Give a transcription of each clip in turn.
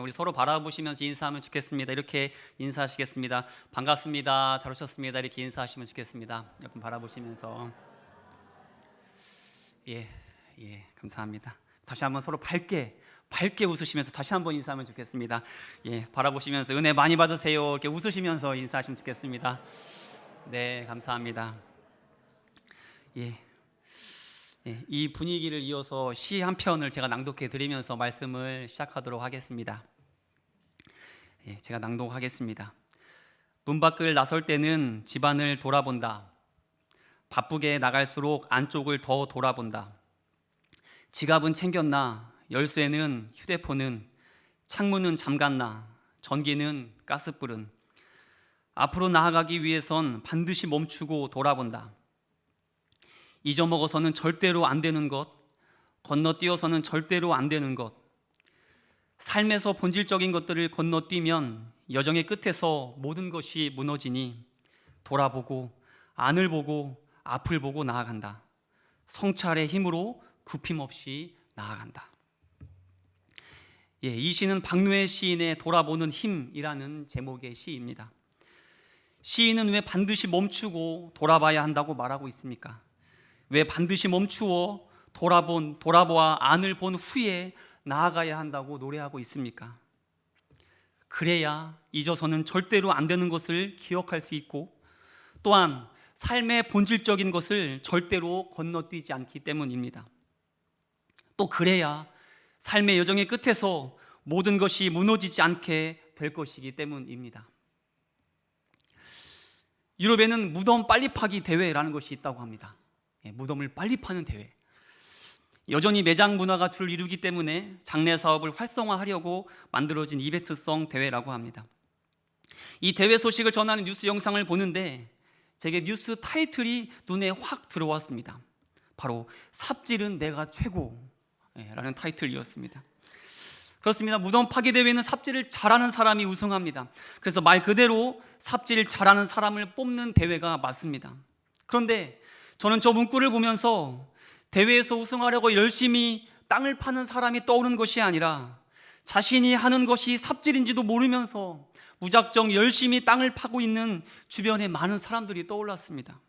우리 서로 바라보시면서 인사하면 좋겠습니다. 이렇게 인사하시겠습니다. 반갑습니다. 잘 오셨습니다. 이렇게 인사하시면 좋겠습니다. 옆분 바라보시면서. 예, 감사합니다. 다시 한번 서로 밝게 웃으시면서 다시 한번 인사하면 좋겠습니다. 예, 바라보시면서 은혜 많이 받으세요. 이렇게 웃으시면서 인사하시면 좋겠습니다. 네, 감사합니다. 이 분위기를 이어서 시 한 편을 제가 낭독해 드리면서 말씀을 시작하도록 하겠습니다. 제가 낭독하겠습니다. 문 밖을 나설 때는 집안을 돌아본다. 바쁘게 나갈수록 안쪽을 더 돌아본다. 지갑은 챙겼나, 열쇠는, 휴대폰은, 창문은 잠갔나, 전기는, 가스불은. 앞으로 나아가기 위해선 반드시 멈추고 돌아본다. 잊어먹어서는 절대로 안 되는 것, 건너뛰어서는 절대로 안 되는 것. 삶에서 본질적인 것들을 건너뛰면 여정의 끝에서 모든 것이 무너지니 돌아보고 안을 보고 앞을 보고 나아간다. 성찰의 힘으로 굽힘없이 나아간다. 이 시는 박노해 시인의 돌아보는 힘이라는 제목의 시입니다. 시인은 왜 반드시 멈추고 돌아봐야 한다고 말하고 있습니까? 왜 반드시 멈추어 돌아보아 안을 본 후에 나아가야 한다고 노래하고 있습니까? 그래야 잊어서는 절대로 안 되는 것을 기억할 수 있고, 또한 삶의 본질적인 것을 절대로 건너뛰지 않기 때문입니다. 또 그래야 삶의 여정의 끝에서 모든 것이 무너지지 않게 될 것이기 때문입니다. 유럽에는 무덤 빨리 파기 대회라는 것이 있다고 합니다. 무덤을 빨리 파는 대회. 여전히 매장 문화가 주를 이루기 때문에 장례 사업을 활성화하려고 만들어진 이벤트성 대회라고 합니다. 이 대회 소식을 전하는 뉴스 영상을 보는데 제게 뉴스 타이틀이 눈에 확 들어왔습니다. 바로 삽질은 내가 최고라는 타이틀이었습니다. 그렇습니다. 무덤 파기 대회는 삽질을 잘하는 사람이 우승합니다. 그래서 말 그대로 삽질을 잘하는 사람을 뽑는 대회가 맞습니다. 그런데 저는 저 문구를 보면서 대회에서 우승하려고 열심히 땅을 파는 사람이 떠오르는 것이 아니라 자신이 하는 것이 삽질인지도 모르면서 무작정 열심히 땅을 파고 있는 주변에 많은 사람들이 떠올랐습니다.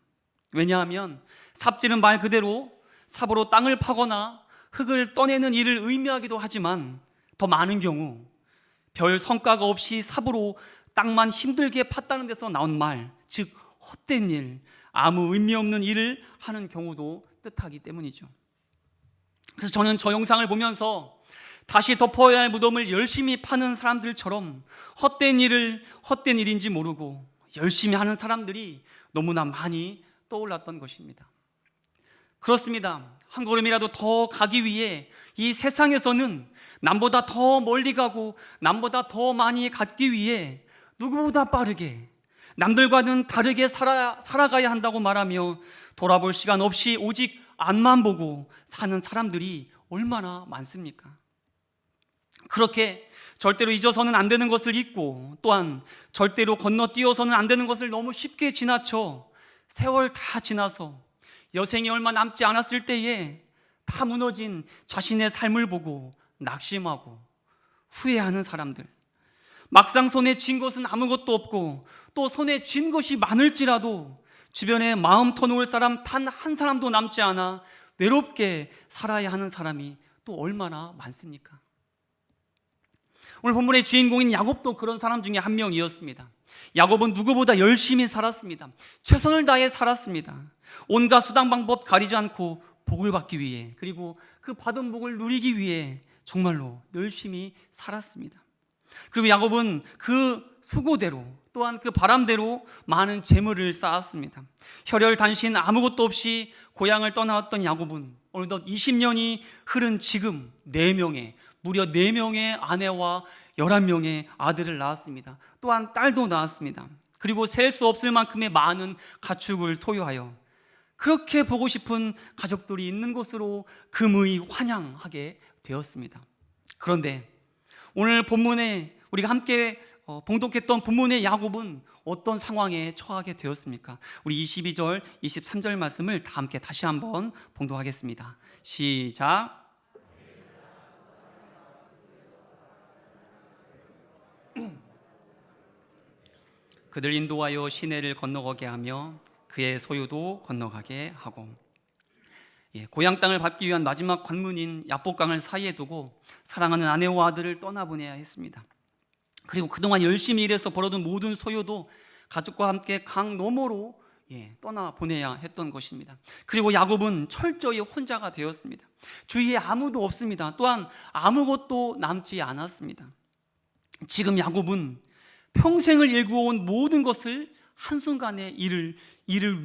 왜냐하면 삽질은 말 그대로 삽으로 땅을 파거나 흙을 떠내는 일을 의미하기도 하지만 더 많은 경우 별 성과가 없이 삽으로 땅만 힘들게 팠다는 데서 나온 말, 즉 헛된 일, 아무 의미 없는 일을 하는 경우도 뜻하기 때문이죠. 그래서 저는 저 영상을 보면서 다시 덮어야 할 무덤을 열심히 파는 사람들처럼 헛된 일인지 모르고 열심히 하는 사람들이 너무나 많이 떠올랐던 것입니다. 그렇습니다. 한 걸음이라도 더 가기 위해 이 세상에서는 남보다 더 멀리 가고 남보다 더 많이 갖기 위해 누구보다 빠르게 남들과는 다르게 살아가야 한다고 말하며 돌아볼 시간 없이 오직 앞만 보고 사는 사람들이 얼마나 많습니까? 그렇게 절대로 잊어서는 안 되는 것을 잊고 또한 절대로 건너뛰어서는 안 되는 것을 너무 쉽게 지나쳐 세월 다 지나서 여생이 얼마 남지 않았을 때에 다 무너진 자신의 삶을 보고 낙심하고 후회하는 사람들, 막상 손에 쥔 것은 아무것도 없고 또 손에 쥔 것이 많을지라도 주변에 마음 터놓을 사람 단 한 사람도 남지 않아 외롭게 살아야 하는 사람이 또 얼마나 많습니까? 오늘 본문의 주인공인 야곱도 그런 사람 중에 한 명이었습니다. 야곱은 누구보다 열심히 살았습니다. 최선을 다해 살았습니다. 온갖 수단 방법 가리지 않고 복을 받기 위해, 그리고 그 받은 복을 누리기 위해 정말로 열심히 살았습니다. 그리고 야곱은 그 수고대로 또한 그 바람대로 많은 재물을 쌓았습니다. 혈혈단신 아무것도 없이 고향을 떠나왔던 야곱은 어느덧 20년이 흐른 지금 무려 4명의 아내와 11명의 아들을 낳았습니다. 또한 딸도 낳았습니다. 그리고 셀 수 없을 만큼의 많은 가축을 소유하여 그렇게 보고 싶은 가족들이 있는 곳으로 금의 환향하게 되었습니다. 그런데 오늘 본문에 우리가 함께 봉독했던 본문의 야곱은 어떤 상황에 처하게 되었습니까? 우리 22절, 23절 말씀을 다 함께 다시 한번 봉독하겠습니다. 시작. 그들 인도하여 시내를 건너가게 하며 그의 소유도 건너가게 하고. 고향 땅을 밟기 위한 마지막 관문인 야복강을 사이에 두고 사랑하는 아내와 아들을 떠나보내야 했습니다. 그리고 그동안 열심히 일해서 벌어둔 모든 소유도 가족과 함께 강 너머로 떠나보내야 했던 것입니다. 그리고 야곱은 철저히 혼자가 되었습니다. 주위에 아무도 없습니다. 또한 아무것도 남지 않았습니다. 지금 야곱은 평생을 일구어온 모든 것을 한순간에 잃을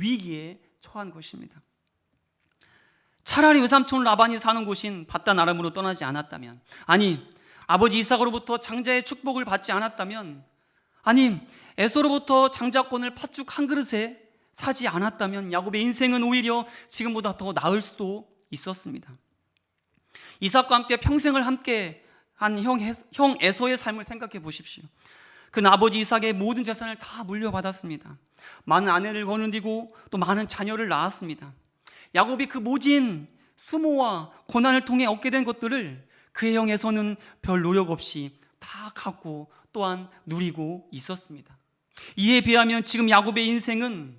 위기에 처한 것입니다. 차라리 외삼촌 라반이 사는 곳인 밧단 아람으로 떠나지 않았다면, 아니 아버지 이삭으로부터 장자의 축복을 받지 않았다면, 아니 에서로부터 장자권을 팥죽 한 그릇에 사지 않았다면 야곱의 인생은 오히려 지금보다 더 나을 수도 있었습니다. 이삭과 함께 평생을 함께 한 형 에서의 삶을 생각해 보십시오. 그는 아버지 이삭의 모든 재산을 다 물려받았습니다. 많은 아내를 거느리고 또 많은 자녀를 낳았습니다. 야곱이 그 모진 수모와 고난을 통해 얻게 된 것들을 그의 형 에서는 별 노력 없이 다 갖고 또한 누리고 있었습니다. 이에 비하면 지금 야곱의 인생은,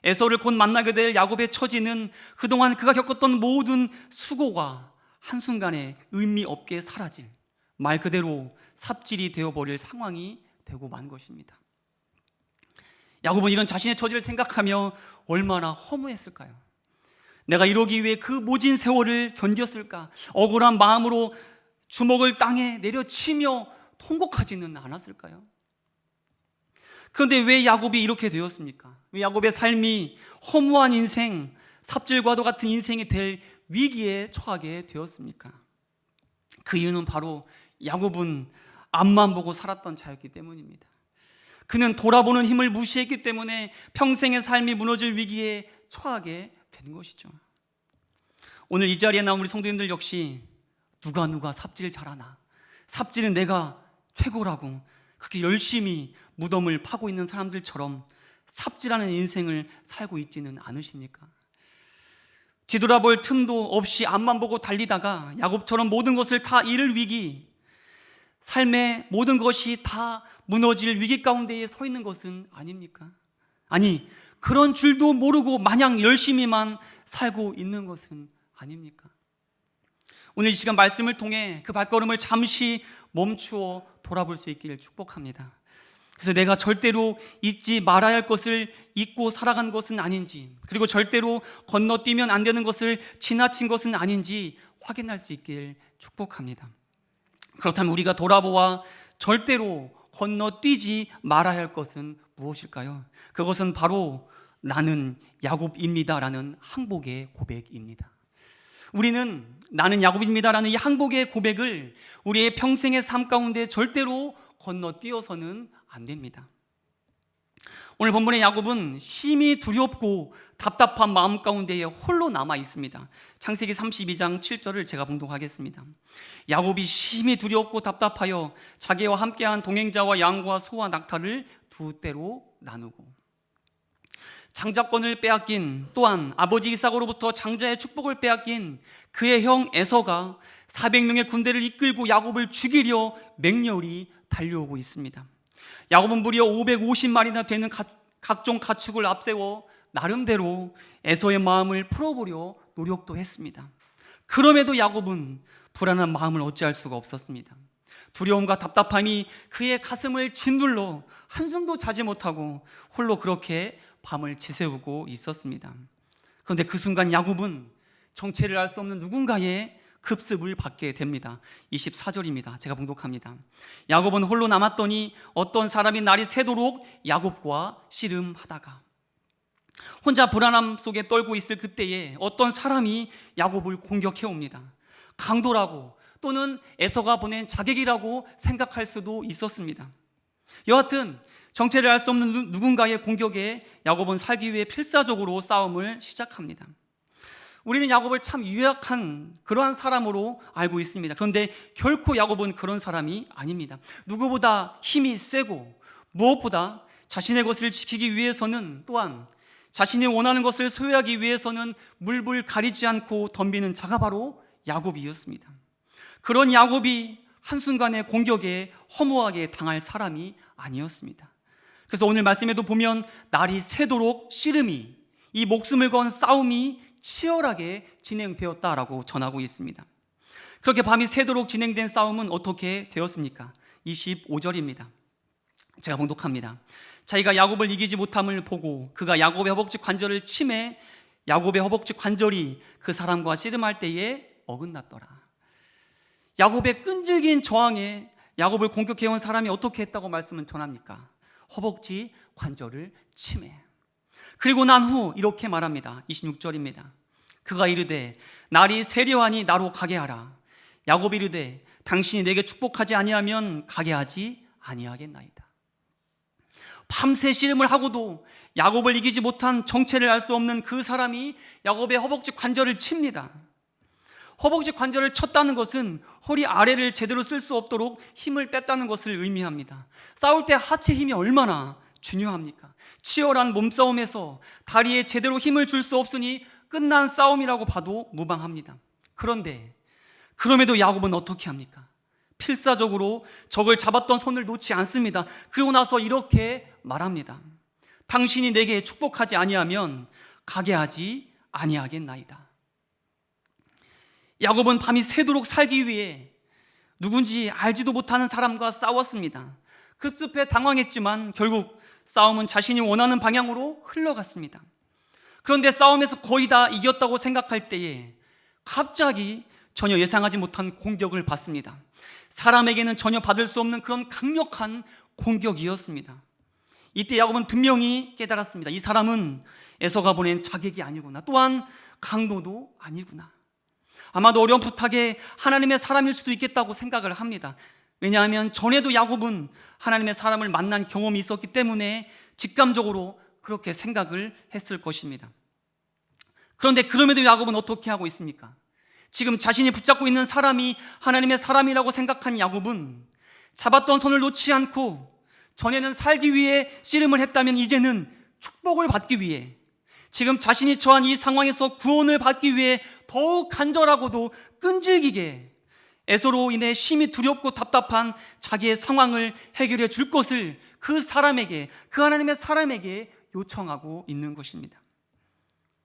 에서를 곧 만나게 될 야곱의 처지는 그동안 그가 겪었던 모든 수고가 한순간에 의미 없게 사라질, 말 그대로 삽질이 되어버릴 상황이 되고 만 것입니다. 야곱은 이런 자신의 처지를 생각하며 얼마나 허무했을까요? 내가 이러기 위해 그 모진 세월을 견뎠을까? 억울한 마음으로 주먹을 땅에 내려치며 통곡하지는 않았을까요? 그런데 왜 야곱이 이렇게 되었습니까? 왜 야곱의 삶이 허무한 인생, 삽질과도 같은 인생이 될 위기에 처하게 되었습니까? 그 이유는 바로 야곱은 앞만 보고 살았던 자였기 때문입니다. 그는 돌아보는 힘을 무시했기 때문에 평생의 삶이 무너질 위기에 처하게 된 것이죠. 오늘 이 자리에 나온 우리 성도님들 역시 누가 삽질 잘하나, 삽질은 내가 최고라고 그렇게 열심히 무덤을 파고 있는 사람들처럼 삽질하는 인생을 살고 있지는 않으십니까? 뒤돌아볼 틈도 없이 앞만 보고 달리다가 야곱처럼 모든 것을 다 잃을 위기, 삶의 모든 것이 다 무너질 위기 가운데에 서 있는 것은 아닙니까? 아니, 그런 줄도 모르고 마냥 열심히만 살고 있는 것은 아닙니까? 오늘 이 시간 말씀을 통해 그 발걸음을 잠시 멈추어 돌아볼 수 있기를 축복합니다. 그래서 내가 절대로 잊지 말아야 할 것을 잊고 살아간 것은 아닌지, 그리고 절대로 건너뛰면 안 되는 것을 지나친 것은 아닌지 확인할 수 있기를 축복합니다. 그렇다면 우리가 돌아보아 절대로 건너뛰지 말아야 할 것은 무엇일까요? 그것은 바로 나는 야곱입니다라는 항복의 고백입니다. 우리는 나는 야곱입니다라는 이 항복의 고백을 우리의 평생의 삶 가운데 절대로 건너뛰어서는 안 됩니다. 오늘 본문의 야곱은 심히 두렵고 답답한 마음 가운데에 홀로 남아 있습니다. 창세기 32장 7절을 제가 봉독하겠습니다. 야곱이 심히 두렵고 답답하여 자기와 함께한 동행자와 양과 소와 낙타를 두 떼로 나누고, 장자권을 빼앗긴, 또한 아버지 이삭으로부터 장자의 축복을 빼앗긴 그의 형 에서가 400명의 군대를 이끌고 야곱을 죽이려 맹렬히 달려오고 있습니다. 야곱은 무려 550마리나 되는 각종 가축을 앞세워 나름대로 에서의 마음을 풀어보려 노력도 했습니다. 그럼에도 야곱은 불안한 마음을 어찌할 수가 없었습니다. 두려움과 답답함이 그의 가슴을 짓눌러 한숨도 자지 못하고 홀로 그렇게 밤을 지새우고 있었습니다. 그런데 그 순간 야곱은 정체를 알 수 없는 누군가의 급습을 받게 됩니다. 24절입니다. 제가 봉독합니다. 야곱은 홀로 남았더니 어떤 사람이 날이 새도록 야곱과 씨름하다가, 혼자 불안함 속에 떨고 있을 그때에 어떤 사람이 야곱을 공격해 옵니다. 강도라고, 또는 에서가 보낸 자객이라고 생각할 수도 있었습니다. 여하튼 정체를 알 수 없는 누군가의 공격에 야곱은 살기 위해 필사적으로 싸움을 시작합니다. 우리는 야곱을 참 유약한 그러한 사람으로 알고 있습니다. 그런데 결코 야곱은 그런 사람이 아닙니다. 누구보다 힘이 세고, 무엇보다 자신의 것을 지키기 위해서는, 또한 자신이 원하는 것을 소유하기 위해서는 물불 가리지 않고 덤비는 자가 바로 야곱이었습니다. 그런 야곱이 한순간의 공격에 허무하게 당할 사람이 아니었습니다. 그래서 오늘 말씀에도 보면 날이 새도록 씨름이, 이 목숨을 건 싸움이 치열하게 진행되었다라고 전하고 있습니다. 그렇게 밤이 새도록 진행된 싸움은 어떻게 되었습니까? 25절입니다. 제가 봉독합니다. 자기가 야곱을 이기지 못함을 보고 그가 야곱의 허벅지 관절을 치매 야곱의 허벅지 관절이 그 사람과 씨름할 때에 어긋났더라. 야곱의 끈질긴 저항에 야곱을 공격해온 사람이 어떻게 했다고 말씀은 전합니까? 허벅지 관절을 치매. 그리고 난 후 이렇게 말합니다. 26절입니다. 그가 이르되 날이 세려하니 나로 가게 하라. 야곱이 이르되 당신이 내게 축복하지 아니하면 가게 하지 아니하겠나이다. 밤새 씨름을 하고도 야곱을 이기지 못한 정체를 알 수 없는 그 사람이 야곱의 허벅지 관절을 칩니다. 허벅지 관절을 쳤다는 것은 허리 아래를 제대로 쓸 수 없도록 힘을 뺐다는 것을 의미합니다. 싸울 때 하체 힘이 얼마나 중요합니까? 치열한 몸싸움에서 다리에 제대로 힘을 줄 수 없으니 끝난 싸움이라고 봐도 무방합니다. 그런데 그럼에도 야곱은 어떻게 합니까? 필사적으로 적을 잡았던 손을 놓지 않습니다. 그리고 나서 이렇게 말합니다. 당신이 내게 축복하지 아니하면 가게 하지 아니하겠나이다. 야곱은 밤이 새도록 살기 위해 누군지 알지도 못하는 사람과 싸웠습니다. 그 숲에 당황했지만 결국 싸움은 자신이 원하는 방향으로 흘러갔습니다. 그런데 싸움에서 거의 다 이겼다고 생각할 때에 갑자기 전혀 예상하지 못한 공격을 받습니다. 사람에게는 전혀 받을 수 없는 그런 강력한 공격이었습니다. 이때 야곱은 분명히 깨달았습니다. 이 사람은 에서가 보낸 자객이 아니구나. 또한 강도도 아니구나. 아마도 어렴풋하게 하나님의 사람일 수도 있겠다고 생각을 합니다. 왜냐하면 전에도 야곱은 하나님의 사람을 만난 경험이 있었기 때문에 직감적으로 그렇게 생각을 했을 것입니다. 그런데 그럼에도 야곱은 어떻게 하고 있습니까? 지금 자신이 붙잡고 있는 사람이 하나님의 사람이라고 생각한 야곱은 잡았던 손을 놓지 않고 전에는 살기 위해 씨름을 했다면 이제는 축복을 받기 위해 지금 자신이 처한 이 상황에서 구원을 받기 위해 더욱 간절하고도 끈질기게 에서로 인해 심히 두렵고 답답한 자기의 상황을 해결해 줄 것을 그 사람에게, 그 하나님의 사람에게 요청하고 있는 것입니다.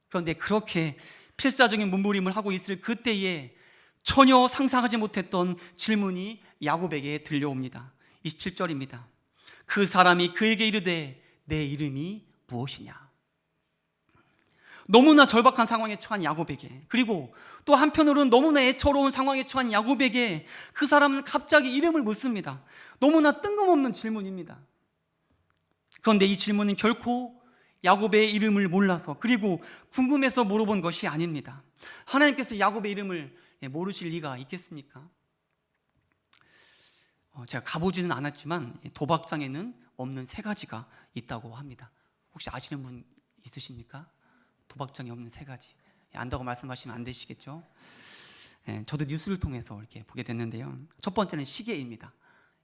그런데 그렇게 필사적인 몸부림을 하고 있을 그때에 전혀 상상하지 못했던 질문이 야곱에게 들려옵니다. 27절입니다. 그 사람이 그에게 이르되 내 이름이 무엇이냐? 너무나 절박한 상황에 처한 야곱에게, 그리고 또 한편으로는 너무나 애처로운 상황에 처한 야곱에게 그 사람은 갑자기 이름을 묻습니다. 너무나 뜬금없는 질문입니다. 그런데 이 질문은 결코 야곱의 이름을 몰라서 그리고 궁금해서 물어본 것이 아닙니다. 하나님께서 야곱의 이름을 모르실 리가 있겠습니까? 제가 가보지는 않았지만 도박장에는 없는 세 가지가 있다고 합니다. 혹시 아시는 분 있으십니까? 도박장에 없는 세 가지. 안다고 말씀하시면 안 되시겠죠? 저도 뉴스를 통해서 이렇게 보게 됐는데요. 첫 번째는 시계입니다.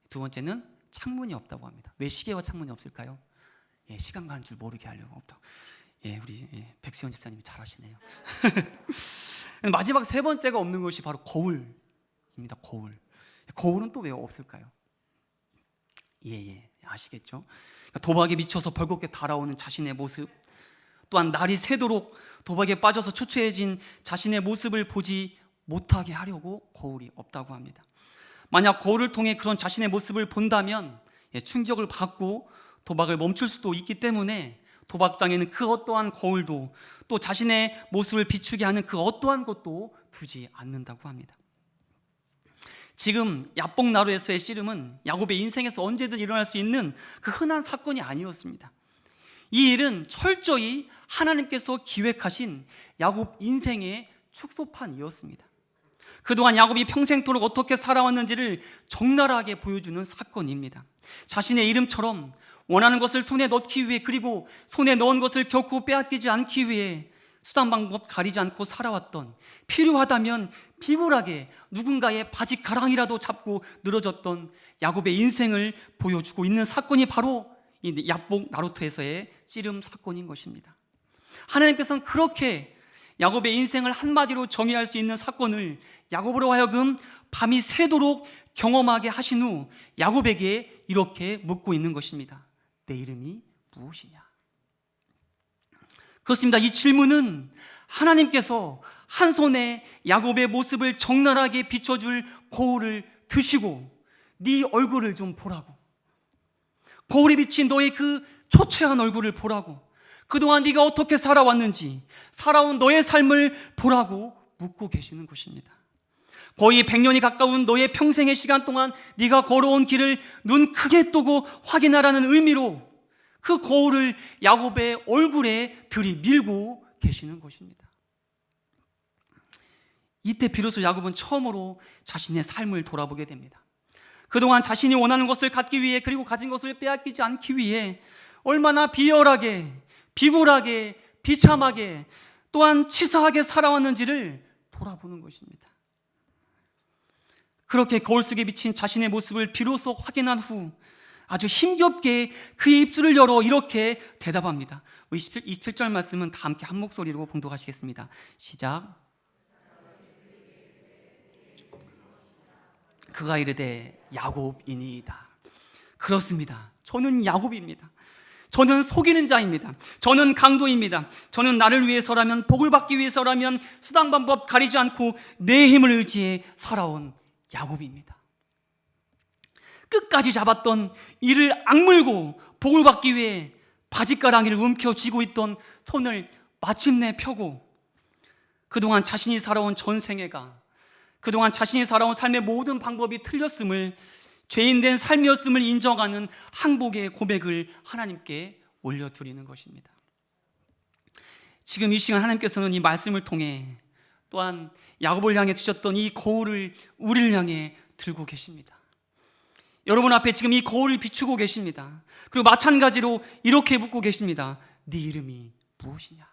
두 번째는 창문이 없다고 합니다. 왜 시계와 창문이 없을까요? 시간 가는 줄 모르게 하려고 없다고. 우리 백수현 집사님이 잘하시네요. 마지막 세 번째가 없는 것이 바로 거울입니다. 거울. 거울은 또 왜 없을까요? 아시겠죠? 도박에 미쳐서 벌겋게 달아오는 자신의 모습, 또한 날이 새도록 도박에 빠져서 초췌해진 자신의 모습을 보지 못하게 하려고 거울이 없다고 합니다. 만약 거울을 통해 그런 자신의 모습을 본다면 충격을 받고 도박을 멈출 수도 있기 때문에 도박장에는 그 어떠한 거울도 또 자신의 모습을 비추게 하는 그 어떠한 것도 두지 않는다고 합니다. 지금 야복나루에서의 씨름은 야곱의 인생에서 언제든 일어날 수 있는 그 흔한 사건이 아니었습니다. 이 일은 철저히 하나님께서 기획하신 야곱 인생의 축소판이었습니다. 그동안 야곱이 평생토록 어떻게 살아왔는지를 적나라하게 보여주는 사건입니다. 자신의 이름처럼 원하는 것을 손에 넣기 위해, 그리고 손에 넣은 것을 결코 빼앗기지 않기 위해 수단 방법 가리지 않고 살아왔던, 필요하다면 비굴하게 누군가의 바지가랑이라도 잡고 늘어졌던 야곱의 인생을 보여주고 있는 사건이 바로 이 야복 나루토에서의 씨름 사건인 것입니다. 하나님께서는 그렇게 야곱의 인생을 한마디로 정의할 수 있는 사건을 야곱으로 하여금 밤이 새도록 경험하게 하신 후 야곱에게 이렇게 묻고 있는 것입니다. 내 이름이 무엇이냐? 그렇습니다. 이 질문은 하나님께서 한 손에 야곱의 모습을 적나라하게 비춰줄 거울을 드시고 네 얼굴을 좀 보라고, 거울에 비친 너의 그 초췌한 얼굴을 보라고, 그동안 네가 어떻게 살아왔는지 살아온 너의 삶을 보라고 묻고 계시는 것입니다. 거의 100년이 가까운 너의 평생의 시간 동안 네가 걸어온 길을 눈 크게 뜨고 확인하라는 의미로 그 거울을 야곱의 얼굴에 들이밀고 계시는 것입니다. 이때 비로소 야곱은 처음으로 자신의 삶을 돌아보게 됩니다. 그동안 자신이 원하는 것을 갖기 위해, 그리고 가진 것을 빼앗기지 않기 위해 얼마나 비열하게, 비굴하게, 비참하게, 또한 치사하게 살아왔는지를 돌아보는 것입니다. 그렇게 거울 속에 비친 자신의 모습을 비로소 확인한 후 아주 힘겹게 그의 입술을 열어 이렇게 대답합니다. 27절 말씀은 다 함께 한 목소리로 봉독하시겠습니다. 시작. 그가 이르되 야곱이니이다. 그렇습니다. 저는 야곱입니다. 저는 속이는 자입니다. 저는 강도입니다. 저는 나를 위해서라면, 복을 받기 위해서라면 수단 방법 가리지 않고 내 힘을 의지해 살아온 야곱입니다. 끝까지 잡았던 이를 악물고 복을 받기 위해 바짓가랑이를 움켜쥐고 있던 손을 마침내 펴고 그동안 자신이 살아온 전생애가, 그동안 자신이 살아온 삶의 모든 방법이 틀렸음을, 죄인된 삶이었음을 인정하는 항복의 고백을 하나님께 올려드리는 것입니다. 지금 이 시간 하나님께서는 이 말씀을 통해 또한 야곱을 향해 드셨던 이 거울을 우리를 향해 들고 계십니다. 여러분 앞에 지금 이 거울을 비추고 계십니다. 그리고 마찬가지로 이렇게 묻고 계십니다. 네 이름이 무엇이냐?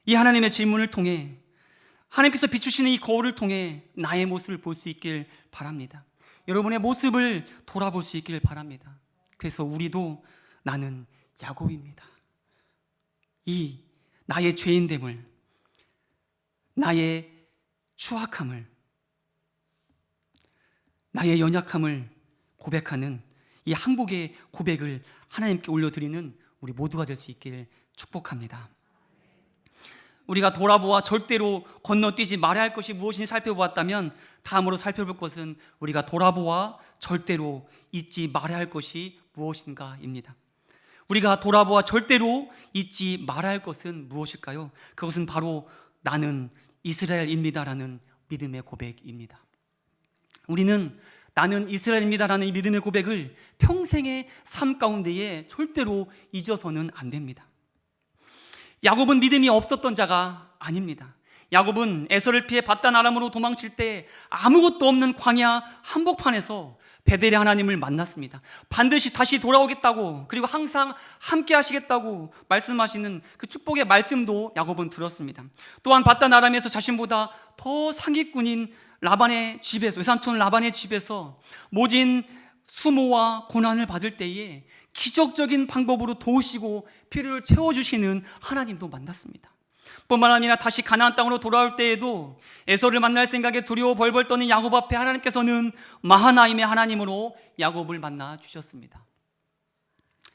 이 하나님의 질문을 통해, 하나님께서 비추시는 이 거울을 통해 나의 모습을 볼 수 있길 바랍니다. 여러분의 모습을 돌아볼 수 있길 바랍니다. 그래서 우리도 나는 야곱입니다, 이 나의 죄인됨을, 나의 추악함을, 나의 연약함을 고백하는 이 항복의 고백을 하나님께 올려드리는 우리 모두가 될 수 있기를 축복합니다. 우리가 돌아보아 절대로 건너뛰지 말아야 할 것이 무엇인지 살펴보았다면, 다음으로 살펴볼 것은 우리가 돌아보아 절대로 잊지 말아야 할 것이 무엇인가입니다. 우리가 돌아보아 절대로 잊지 말아야 할 것은 무엇일까요? 그것은 바로 나는 이스라엘입니다라는 믿음의 고백입니다. 우리는 나는 이스라엘입니다라는 이 믿음의 고백을 평생의 삶 가운데에 절대로 잊어서는 안 됩니다. 야곱은 믿음이 없었던 자가 아닙니다. 야곱은 에서를 피해 밧단 아람으로 도망칠 때 아무것도 없는 광야 한복판에서 베델의 하나님을 만났습니다. 반드시 다시 돌아오겠다고, 그리고 항상 함께 하시겠다고 말씀하시는 그 축복의 말씀도 야곱은 들었습니다. 또한 밧단 아람에서 자신보다 더 상위꾼인 라반의 집에서, 외삼촌 라반의 집에서 모진 수모와 고난을 받을 때에 기적적인 방법으로 도우시고 필요를 채워주시는 하나님도 만났습니다. 뿐만 아니라 다시 가나안 땅으로 돌아올 때에도 에서를 만날 생각에 두려워 벌벌 떠는 야곱 앞에 하나님께서는 마하나임의 하나님으로 야곱을 만나 주셨습니다.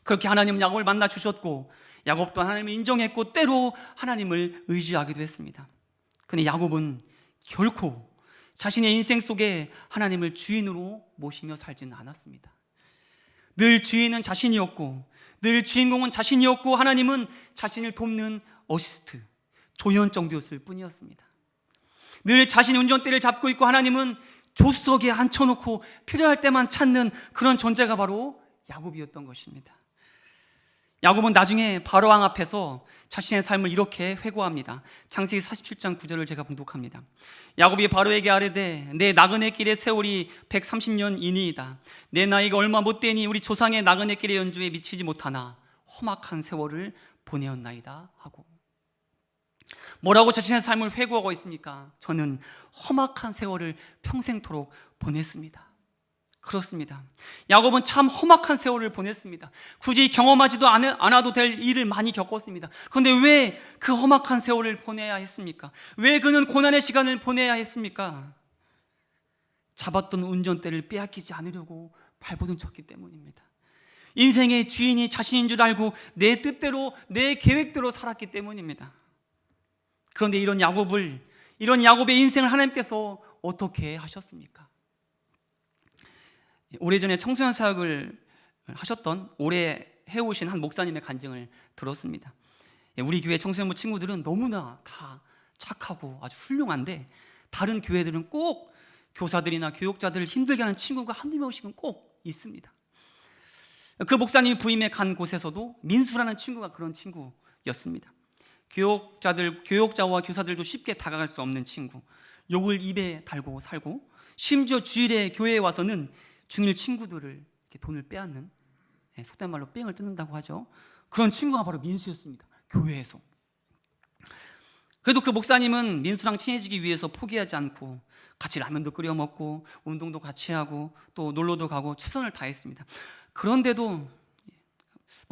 그렇게 하나님은 야곱을 만나 주셨고, 야곱도 하나님을 인정했고, 때로 하나님을 의지하기도 했습니다. 그런데 야곱은 결코 자신의 인생 속에 하나님을 주인으로 모시며 살지는 않았습니다. 늘 주인은 자신이었고, 늘 주인공은 자신이었고, 하나님은 자신을 돕는 어시스트, 조연 정도였을 뿐이었습니다. 늘 자신이 운전대를 잡고 있고, 하나님은 조수석에 앉혀놓고 필요할 때만 찾는 그런 존재가 바로 야곱이었던 것입니다. 야곱은 나중에 바로왕 앞에서 자신의 삶을 이렇게 회고합니다. 창세기 47장 9절을 제가 봉독합니다. 야곱이 바로에게 아뢰되 내 나그네 길의 세월이 130년이니이다. 내 나이가 얼마 못되니 우리 조상의 나그네 길의 연주에 미치지 못하나 험악한 세월을 보내었나이다 하고, 뭐라고 자신의 삶을 회고하고 있습니까? 저는 험악한 세월을 평생토록 보냈습니다. 그렇습니다. 야곱은 참 험악한 세월을 보냈습니다. 굳이 경험하지도 않아도 될 일을 많이 겪었습니다. 그런데 왜 그 험악한 세월을 보내야 했습니까? 왜 그는 고난의 시간을 보내야 했습니까? 잡았던 운전대를 빼앗기지 않으려고 발버둥 쳤기 때문입니다. 인생의 주인이 자신인 줄 알고 내 뜻대로, 내 계획대로 살았기 때문입니다. 그런데 이런 야곱의 인생을 하나님께서 어떻게 하셨습니까? 오래전에 청소년 사역을 하셨던, 오래 해오신 한 목사님의 간증을 들었습니다. 우리 교회 청소년부 친구들은 너무나 다 착하고 아주 훌륭한데, 다른 교회들은 꼭 교사들이나 교육자들을 힘들게 하는 친구가 한두 명씩은 꼭 있습니다. 그 목사님이 부임해 간 곳에서도 민수라는 친구가 그런 친구였습니다. 교육자와 교사들도 쉽게 다가갈 수 없는 친구, 욕을 입에 달고 살고, 심지어 주일에 교회에 와서는 중일 친구들을 이렇게 돈을 빼앗는, 속된 말로 뺑을 뜯는다고 하죠. 그런 친구가 바로 민수였습니다. 교회에서. 그래도 그 목사님은 민수랑 친해지기 위해서 포기하지 않고 같이 라면도 끓여 먹고 운동도 같이 하고 또 놀러도 가고 최선을 다했습니다. 그런데도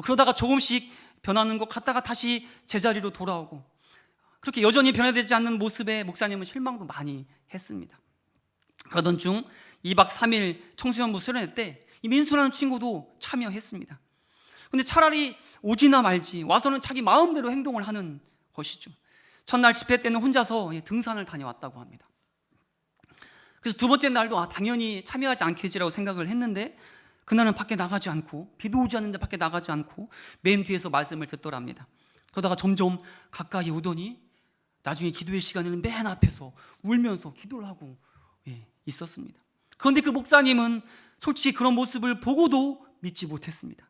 그러다가 조금씩 변하는 것 같다가 다시 제자리로 돌아오고, 그렇게 여전히 변화되지 않는 모습에 목사님은 실망도 많이 했습니다. 그러던 중 2박 3일 청소년부 수련회 때 이 민수라는 친구도 참여했습니다. 근데 차라리 오지나 말지 와서는 자기 마음대로 행동을 하는 것이죠. 첫날 집회 때는 혼자서 등산을 다녀왔다고 합니다. 그래서 두 번째 날도 당연히 참여하지 않겠지라고 생각을 했는데, 그날은 밖에 나가지 않고, 비도 오지 않는데 밖에 나가지 않고 맨 뒤에서 말씀을 듣더랍니다. 그러다가 점점 가까이 오더니 나중에 기도의 시간에는 맨 앞에서 울면서 기도를 하고 있었습니다. 그런데 그 목사님은 솔직히 그런 모습을 보고도 믿지 못했습니다.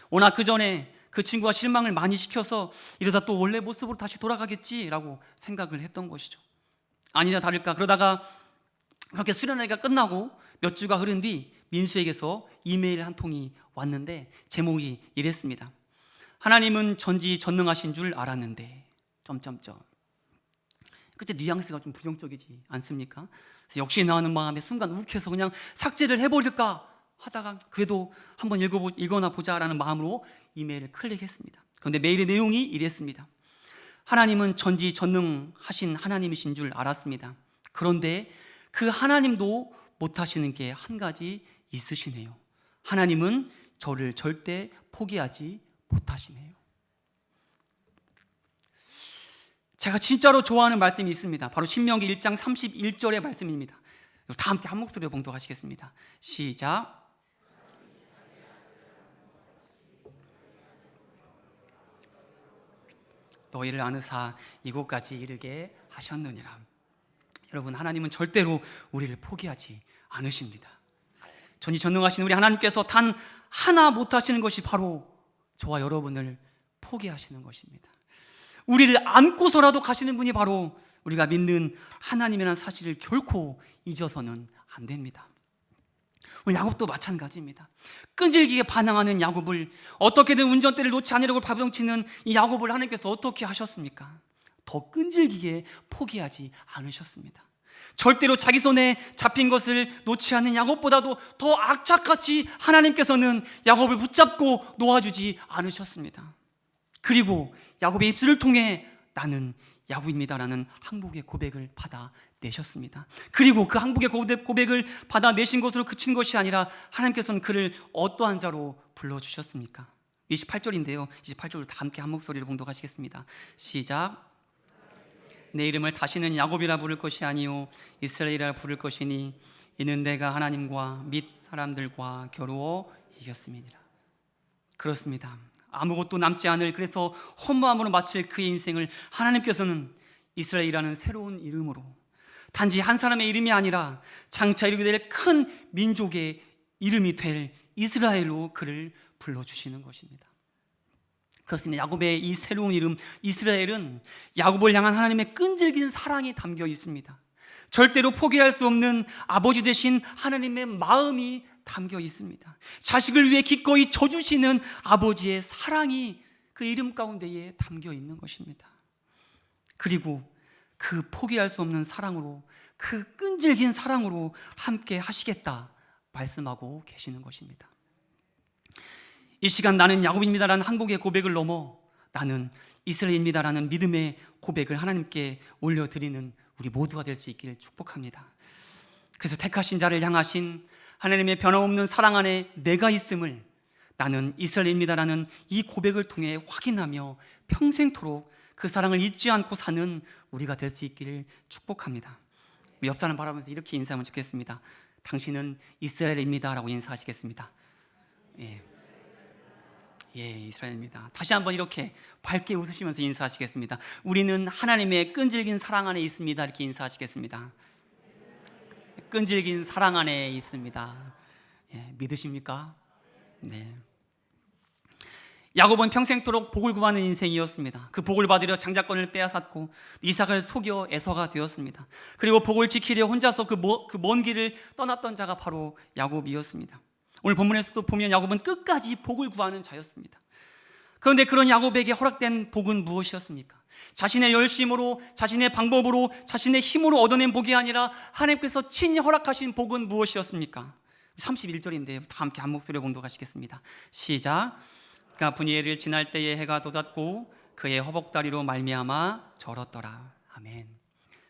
워낙 그 전에 그 친구가 실망을 많이 시켜서 이러다 또 원래 모습으로 다시 돌아가겠지라고 생각을 했던 것이죠. 아니나 다를까 그러다가 그렇게 수련회가 끝나고 몇 주가 흐른 뒤 민수에게서 이메일 한 통이 왔는데 제목이 이랬습니다. 하나님은 전지전능하신 줄 알았는데 그때 뉘앙스가 좀 부정적이지 않습니까? 그래서 역시 나오는 마음에 순간 욱해서 그냥 삭제를 해버릴까 하다가 그래도 한번 읽어나 보자라는 마음으로 이메일을 클릭했습니다. 그런데 메일의 내용이 이랬습니다. 하나님은 전지전능하신 하나님이신 줄 알았습니다. 그런데 그 하나님도 못하시는 게 한 가지 있으시네요. 하나님은 저를 절대 포기하지 못하시네요. 제가 진짜로 좋아하는 말씀이 있습니다. 바로 신명기 1장 31절의 말씀입니다. 다 함께 한 목소리로 봉독하시겠습니다. 시작. 너희를 아느사 이곳까지 이르게 하셨느니라. 여러분, 하나님은 절대로 우리를 포기하지 않으십니다. 전지전능하신 우리 하나님께서 단 하나 못하시는 것이 바로 저와 여러분을 포기하시는 것입니다. 우리를 안고서라도 가시는 분이 바로 우리가 믿는 하나님이라는 사실을 결코 잊어서는 안 됩니다. 오늘 야곱도 마찬가지입니다. 끈질기게 반항하는 야곱을, 어떻게든 운전대를 놓지 않으려고 발버둥치는 이 야곱을 하나님께서 어떻게 하셨습니까? 더 끈질기게 포기하지 않으셨습니다. 절대로 자기 손에 잡힌 것을 놓지 않는 야곱보다도 더 악착같이 하나님께서는 야곱을 붙잡고 놓아주지 않으셨습니다. 그리고 야곱의 입술을 통해 나는 야곱입니다라는 항복의 고백을 받아내셨습니다. 그리고 그 항복의 고백을 받아내신 것으로 그친 것이 아니라 하나님께서는 그를 어떠한 자로 불러주셨습니까? 28절인데요 28절을 다 함께 한 목소리로 봉독하시겠습니다. 시작. 내 이름을 다시는 야곱이라 부를 것이 아니요 이스라엘이라 부를 것이니 이는 내가 하나님과 및 사람들과 겨루어 이겼음이니라. 그렇습니다. 아무것도 남지 않을, 그래서 허무함으로 마칠 그의 인생을 하나님께서는 이스라엘이라는 새로운 이름으로, 단지 한 사람의 이름이 아니라 장차 이루게 될 큰 민족의 이름이 될 이스라엘로 그를 불러주시는 것입니다. 그렇습니다. 야곱의 이 새로운 이름 이스라엘은 야곱을 향한 하나님의 끈질긴 사랑이 담겨 있습니다. 절대로 포기할 수 없는 아버지 되신 하나님의 마음이 담겨 있습니다. 자식을 위해 기꺼이 져주시는 아버지의 사랑이 그 이름 가운데에 담겨 있는 것입니다. 그리고 그 포기할 수 없는 사랑으로, 그 끈질긴 사랑으로 함께 하시겠다 말씀하고 계시는 것입니다. 이 시간 나는 야곱입니다라는 항복의 고백을 넘어 나는 이스라엘입니다라는 믿음의 고백을 하나님께 올려드리는 우리 모두가 될 수 있기를 축복합니다. 그래서 택하신 자를 향하신 하나님의 변함없는 사랑 안에 내가 있음을 나는 이스라엘입니다라는 이 고백을 통해 확인하며 평생토록 그 사랑을 잊지 않고 사는 우리가 될 수 있기를 축복합니다. 우리 옆 사람 바라보면서 이렇게 인사하면 좋겠습니다. 당신은 이스라엘입니다 라고 인사하시겠습니다. 이스라엘입니다. 다시 한번 이렇게 밝게 웃으시면서 인사하시겠습니다. 우리는 하나님의 끈질긴 사랑 안에 있습니다. 이렇게 인사하시겠습니다. 끈질긴 사랑 안에 있습니다. 믿으십니까? 네. 야곱은 평생토록 복을 구하는 인생이었습니다. 그 복을 받으려 장자권을 빼앗았고 이삭을 속여 에서가 되었습니다. 그리고 복을 지키려 혼자서 그 먼 길을 떠났던 자가 바로 야곱이었습니다. 오늘 본문에서도 보면 야곱은 끝까지 복을 구하는 자였습니다. 그런데 그런 야곱에게 허락된 복은 무엇이었습니까? 자신의 열심으로, 자신의 방법으로, 자신의 힘으로 얻어낸 복이 아니라 하나님께서 친히 허락하신 복은 무엇이었습니까? 31절인데요. 다 함께 한 목소리로 봉독하시겠습니다. 시작. 그가 분이엘을 지날 때에 해가 돋았고 그의 허벅다리로 말미암아 절었더라. 아멘.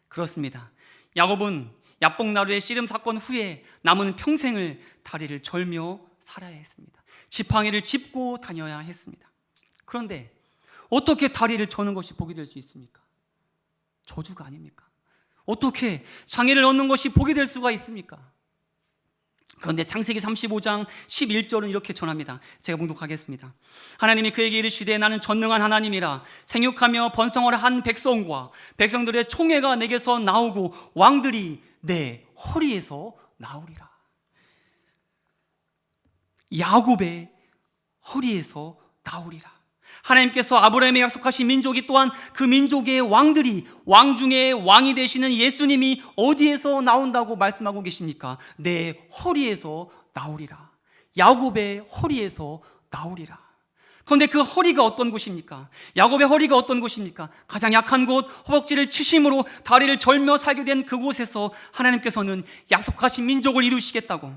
그렇습니다. 야곱은 야복나루의 씨름 사건 후에 남은 평생을 다리를 절며 살아야 했습니다. 지팡이를 짚고 다녀야 했습니다. 그런데 어떻게 다리를 저는 것이 복이 될 수 있습니까? 저주가 아닙니까? 어떻게 장애를 얻는 것이 복이 될 수가 있습니까? 그런데 창세기 35장 11절은 이렇게 전합니다. 제가 봉독하겠습니다. 하나님이 그에게 이르시되 나는 전능한 하나님이라 생육하며 번성하라 한 백성과 백성들의 총회가 내게서 나오고 왕들이 내 허리에서 나오리라. 야곱의 허리에서 나오리라. 하나님께서 아브라함에 약속하신 민족이 또한 그 민족의 왕들이 왕 중에 왕이 되시는 예수님이 어디에서 나온다고 말씀하고 계십니까? 내 허리에서 나오리라. 야곱의 허리에서 나오리라. 그런데 그 허리가 어떤 곳입니까? 야곱의 허리가 어떤 곳입니까? 가장 약한 곳, 허벅지를 치심으로 다리를 절며 살게 된 그곳에서 하나님께서는 약속하신 민족을 이루시겠다고,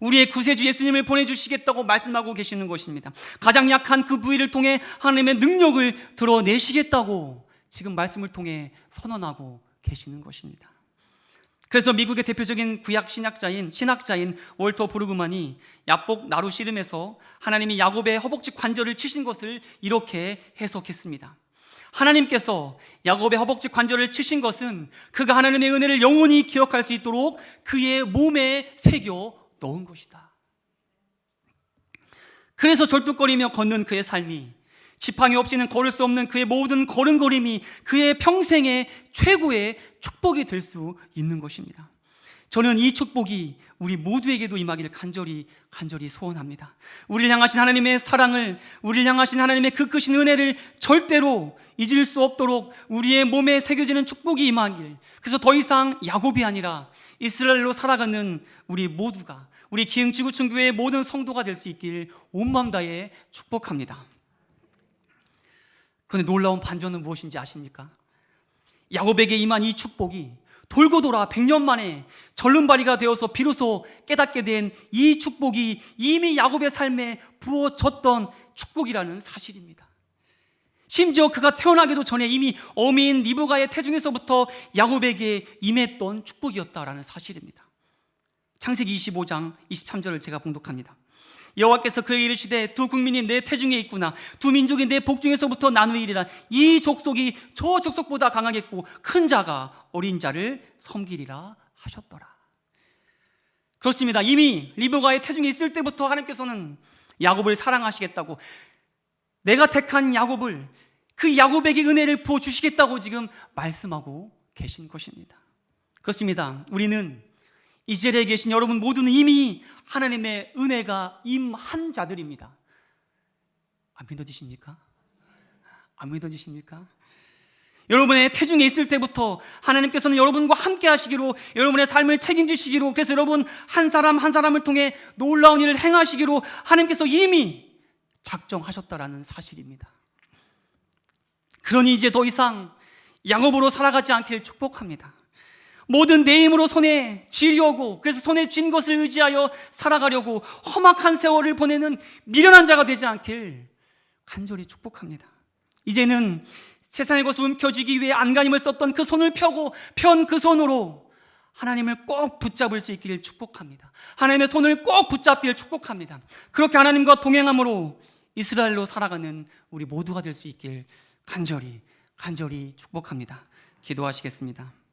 우리의 구세주 예수님을 보내주시겠다고 말씀하고 계시는 것입니다. 가장 약한 그 부위를 통해 하나님의 능력을 드러내시겠다고 지금 말씀을 통해 선언하고 계시는 것입니다. 그래서 미국의 대표적인 구약 신학자인 월터 브루그만이 야복 나루 씨름에서 하나님이 야곱의 허벅지 관절을 치신 것을 이렇게 해석했습니다. 하나님께서 야곱의 허벅지 관절을 치신 것은 그가 하나님의 은혜를 영원히 기억할 수 있도록 그의 몸에 새겨 넣은 것이다. 그래서 절뚝거리며 걷는 그의 삶이, 지팡이 없이는 걸을 수 없는 그의 모든 걸음걸음이 그의 평생의 최고의 축복이 될 수 있는 것입니다. 저는 이 축복이 우리 모두에게도 임하기를 간절히 소원합니다. 우리를 향하신 하나님의 사랑을, 우리를 향하신 하나님의 그 크신 은혜를 절대로 잊을 수 없도록 우리의 몸에 새겨지는 축복이 임하길, 그래서 더 이상 야곱이 아니라 이스라엘로 살아가는 우리 모두가, 우리 기흥지구촌교회의 모든 성도가 될 수 있길 온마음 다해 축복합니다. 그런데 놀라운 반전은 무엇인지 아십니까? 야곱에게 임한 이 축복이 돌고 돌아 100년 만에 절름발이가 되어서 비로소 깨닫게 된 이 축복이 이미 야곱의 삶에 부어졌던 축복이라는 사실입니다. 심지어 그가 태어나기도 전에 이미 어미인 리브가의 태중에서부터 야곱에게 임했던 축복이었다라는 사실입니다. 창세기 25장 23절을 제가 봉독합니다. 여호와께서 그에게 이르시되 두 국민이 내 태중에 있구나. 두 민족이 내 복중에서부터 나누이리라. 이 족속이 저 족속보다 강하겠고 큰 자가 어린 자를 섬기리라 하셨더라. 그렇습니다. 이미 리브가의 태중에 있을 때부터 하나님께서는 야곱을 사랑하시겠다고, 내가 택한 야곱을, 그 야곱에게 은혜를 부어주시겠다고 지금 말씀하고 계신 것입니다. 그렇습니다. 우리는 이 자리에 계신 여러분 모두는 이미 하나님의 은혜가 임한 자들입니다. 안 믿어지십니까? 안 믿어지십니까? 여러분의 태중에 있을 때부터 하나님께서는 여러분과 함께 하시기로, 여러분의 삶을 책임지시기로, 그래서 여러분 한 사람 한 사람을 통해 놀라운 일을 행하시기로 하나님께서 이미 작정하셨다라는 사실입니다. 그러니 이제 더 이상 야곱으로 살아가지 않길 축복합니다. 모든 내 힘으로 손에 쥐려고, 그래서 손에 쥔 것을 의지하여 살아가려고 험악한 세월을 보내는 미련한 자가 되지 않길 간절히 축복합니다. 이제는 세상의 것을 움켜쥐기 위해 안간힘을 썼던 그 손을 펴고 편 그 손으로 하나님을 꼭 붙잡을 수 있기를 축복합니다. 하나님의 손을 꼭 붙잡기를 축복합니다. 그렇게 하나님과 동행함으로 이스라엘로 살아가는 우리 모두가 될 수 있길 간절히 축복합니다. 기도하시겠습니다.